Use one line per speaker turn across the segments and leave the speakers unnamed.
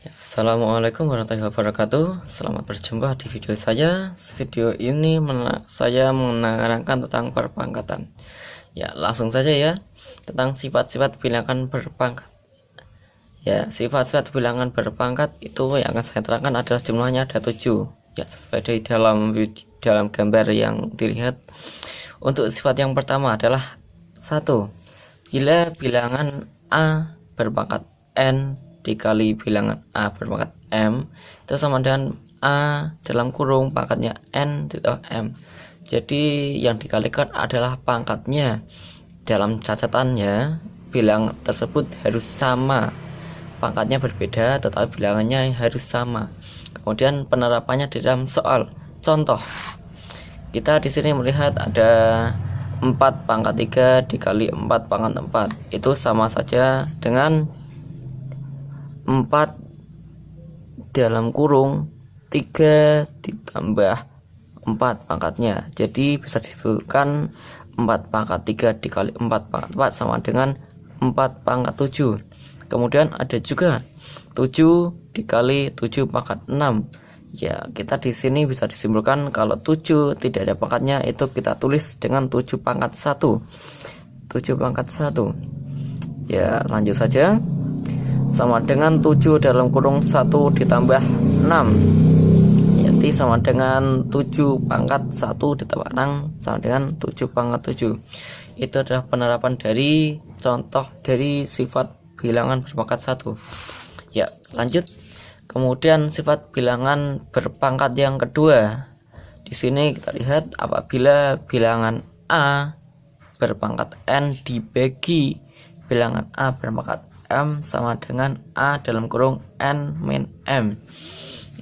Assalamualaikum warahmatullahi wabarakatuh. Selamat berjumpa di video saya. Video ini saya menerangkan tentang perpangkatan. Ya, langsung saja ya. Tentang sifat-sifat bilangan berpangkat. Ya, sifat-sifat bilangan berpangkat itu yang akan saya terangkan adalah jumlahnya ada 7. Ya, sesuai di dalam gambar yang dilihat. Untuk sifat yang pertama adalah 1. Bila bilangan A berpangkat N dikali bilangan A berpangkat M itu sama dengan A dalam kurung pangkatnya N ditambah M. Jadi yang dikalikan adalah pangkatnya. Dalam catatannya bilangan tersebut harus sama, pangkatnya berbeda tetapi bilangannya harus sama. Kemudian penerapannya di dalam soal. Contoh, kita di sini melihat ada 4 pangkat 3 dikali 4 pangkat 4 itu sama saja dengan 4 dalam kurung 3 ditambah 4 pangkatnya. Jadi bisa disebutkan 4 pangkat 3 dikali 4 pangkat 4 sama dengan 4 pangkat 7. Kemudian ada juga 7 dikali 7 pangkat 6. Ya, kita di sini bisa disimpulkan kalau 7 tidak ada pangkatnya itu kita tulis dengan 7 pangkat 1. 7 pangkat 1. Ya, lanjut saja. Sama dengan 7 dalam kurung 1 ditambah 6. Jadi sama dengan 7 pangkat 1 ditambah 6 sama dengan 7 pangkat 7. Itu adalah penerapan dari contoh dari sifat bilangan berpangkat 1. Ya, lanjut. Kemudian sifat bilangan berpangkat yang kedua. Di sini kita lihat apabila bilangan A berpangkat N dibagi bilangan A berpangkat M sama dengan A dalam kurung N min M.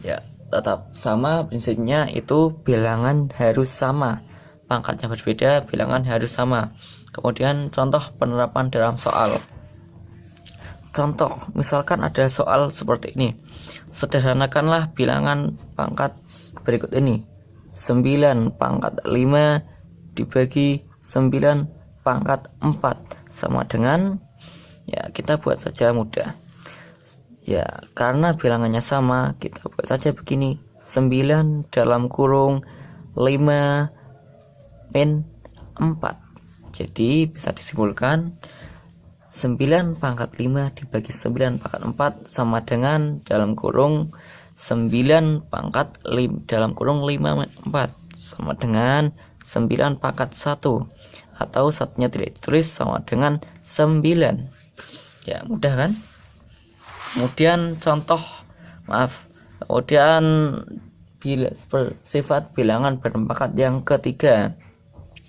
Ya, tetap sama prinsipnya, itu bilangan harus sama, pangkatnya berbeda, bilangan harus sama. Kemudian contoh penerapan dalam soal. Contoh, misalkan ada soal seperti ini. Sederhanakanlah bilangan pangkat berikut ini. 9 pangkat 5 dibagi 9 pangkat 4 sama dengan, ya kita buat saja mudah. Ya, karena bilangannya sama, kita buat saja begini. 9 dalam kurung 5 min 4. Jadi bisa disimpulkan 9 pangkat 5 dibagi 9 pangkat 4 sama dengan dalam kurung 9 pangkat 5 dalam kurung 5 min 4 sama dengan 9 pangkat 1, atau satunya tidak ditulis sama dengan 9. Ya, mudah kan? Kemudian sifat bilangan berpangkat yang ketiga,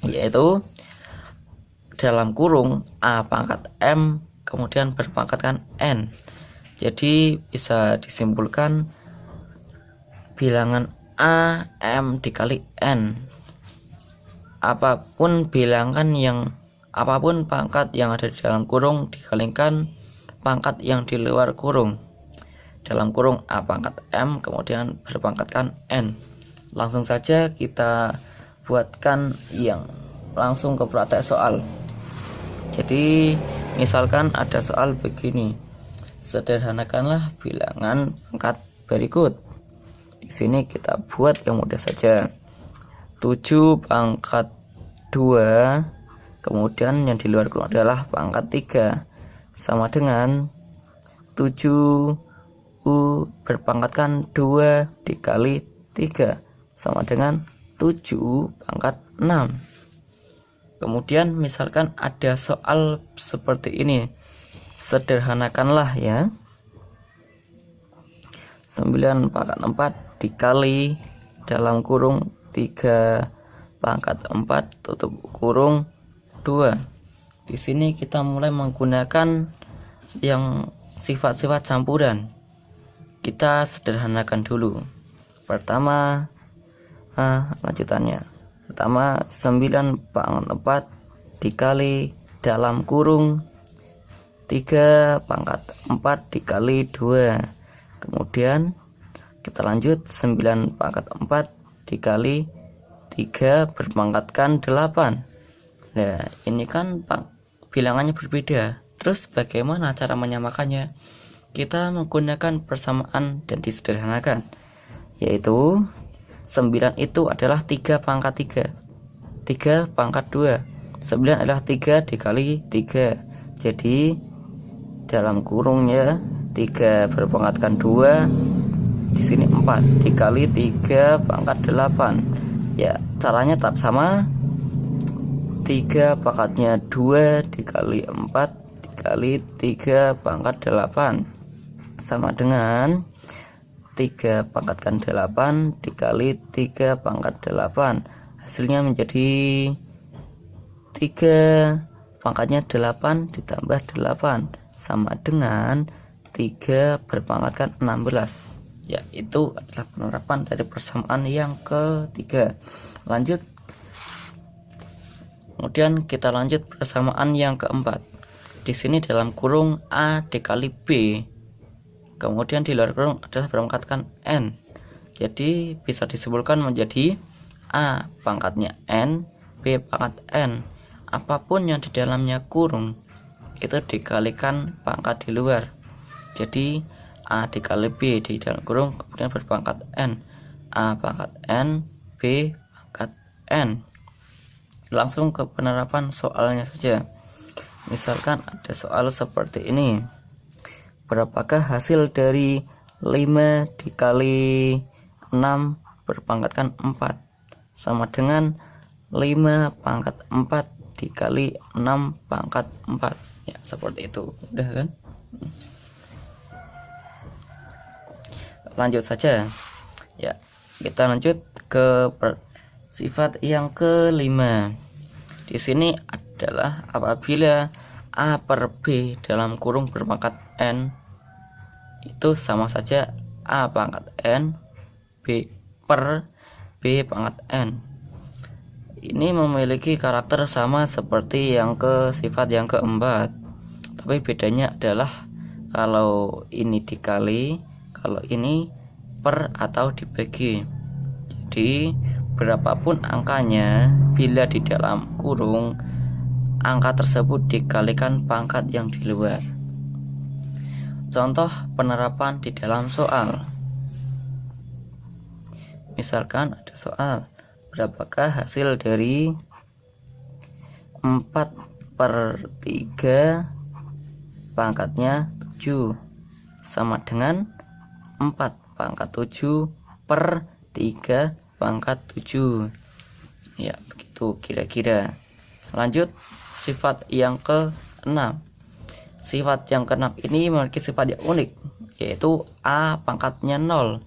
yaitu dalam kurung A pangkat M kemudian berpangkatkan N. Jadi bisa disimpulkan bilangan A M dikali N. Apapun pangkat yang ada di dalam kurung dikalikan pangkat yang di luar kurung. Dalam kurung A pangkat M kemudian berpangkatkan N. Langsung saja kita buatkan yang langsung ke praktek soal. Jadi misalkan ada soal begini. Sederhanakanlah bilangan pangkat berikut. Di sini kita buat yang mudah saja. 7 pangkat 2 kemudian yang di luar kurung adalah pangkat 3 sama dengan 7 berpangkatkan 2 dikali 3 sama dengan 7 pangkat 6. Kemudian misalkan ada soal seperti ini. Sederhanakanlah ya. 9 pangkat 4 dikali dalam kurung 3 pangkat 4 tutup kurung 2. Di sini kita mulai menggunakan yang sifat-sifat campuran. Kita sederhanakan dulu. Pertama, lanjutannya. Pertama, 9 pangkat 4 dikali dalam kurung 3 pangkat 4 dikali 2. Kemudian kita lanjut 9 pangkat 4 dikali 3 berpangkatkan 8. Nah, ini kan bilangannya berbeda. Terus bagaimana cara menyamakannya? kita menggunakan persamaan dan disederhanakan, yaitu 9 itu adalah 3 pangkat 3, 3 pangkat 2. 9 adalah 3 dikali 3. Jadi dalam kurungnya 3 berpangkatkan 2, di sini 4 dikali 3 pangkat 8. Ya, caranya tetap sama. 3 pangkatnya 2 dikali 4 dikali 3 pangkat 8 sama dengan 3 pangkatkan 8 dikali 3 pangkat 8. Hasilnya menjadi 3 pangkatnya 8 ditambah 8 sama dengan 3 berpangkatkan 16. Ya, itu adalah penerapan dari persamaan yang ketiga. Lanjut. Kemudian kita lanjut persamaan yang keempat. Di sini dalam kurung A dikali B. Kemudian di luar kurung adalah berpangkatkan N. Jadi bisa disimpulkan menjadi A pangkatnya N, B pangkat N. Apapun yang di dalamnya kurung itu dikalikan pangkat di luar. Jadi A dikali B di dalam kurung kemudian berpangkat N. A pangkat N, B pangkat N. Langsung ke penerapan soalnya saja. Misalkan ada soal seperti ini. Berapakah hasil dari 5 dikali 6 berpangkatkan 4 sama dengan 5 pangkat 4 dikali 6 pangkat 4. Ya, seperti itu. Udah kan? Lanjut saja. Ya, kita lanjut ke sifat yang kelima. Di sini adalah apabila A per B dalam kurung berpangkat N itu sama saja A pangkat N B per B pangkat N. Ini memiliki karakter sama seperti yang sifat yang keempat, tapi bedanya adalah kalau ini dikali, kalau ini per atau dibagi. Jadi berapapun angkanya, bila di dalam kurung angka tersebut dikalikan pangkat yang di luar. Contoh penerapan di dalam soal. Misalkan ada soal, berapakah hasil dari 4 per 3 pangkatnya 7 sama dengan 4 pangkat 7 per 3 pangkat 7. Ya, begitu kira-kira. Lanjut sifat yang ke-6. Sifat yang ke-6 ini memiliki sifat yang unik, yaitu A pangkatnya 0.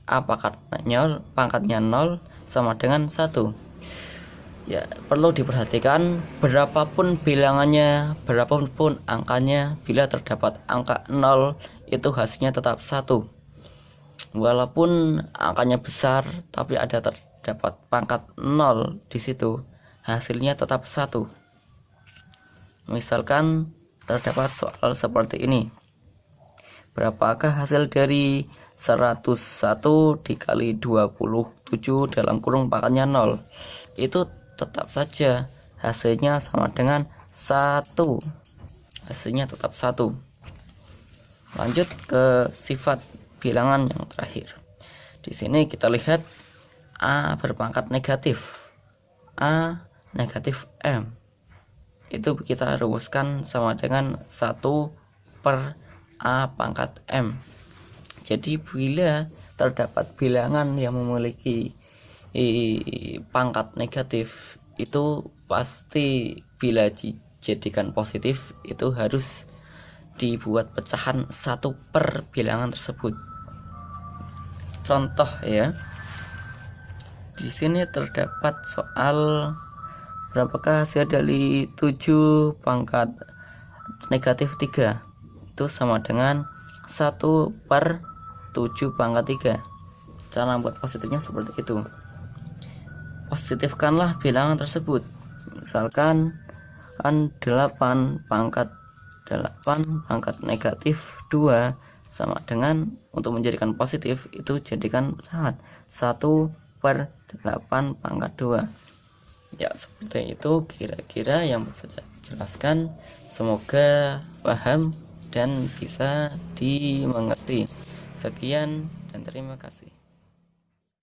A pangkatnya 0 sama dengan 1. Ya, perlu diperhatikan berapapun bilangannya, berapapun angkanya, bila terdapat angka 0 itu hasilnya tetap 1. Walaupun angkanya besar tapi terdapat pangkat 0 di situ, hasilnya tetap 1. Misalkan terdapat soal seperti ini. Berapakah hasil dari 101 dikali 27 dalam kurung pangkatnya 0? Itu tetap saja hasilnya sama dengan 1. Hasilnya tetap 1. Lanjut ke sifat bilangan yang terakhir. Di sini kita lihat A berpangkat negatif. A negatif M. Itu kita rumuskan sama dengan 1 per A pangkat M. Jadi bila terdapat bilangan yang memiliki pangkat negatif, itu pasti bila dijadikan positif itu harus dibuat pecahan 1 per bilangan tersebut. Contoh ya. Di sini terdapat soal berapakah hasil dari 7 pangkat negatif 3. Itu sama dengan 1 per 7 pangkat 3. Cara buat positifnya seperti itu. Positifkanlah bilangan tersebut. Misalkan 8 pangkat negatif 2 sama dengan, untuk menjadikan positif itu jadikan pecahan 1 per 8 pangkat 2. Ya, seperti itu kira-kira yang bisa saya jelaskan. Semoga paham. dan bisa dimengerti. Sekian dan terima kasih.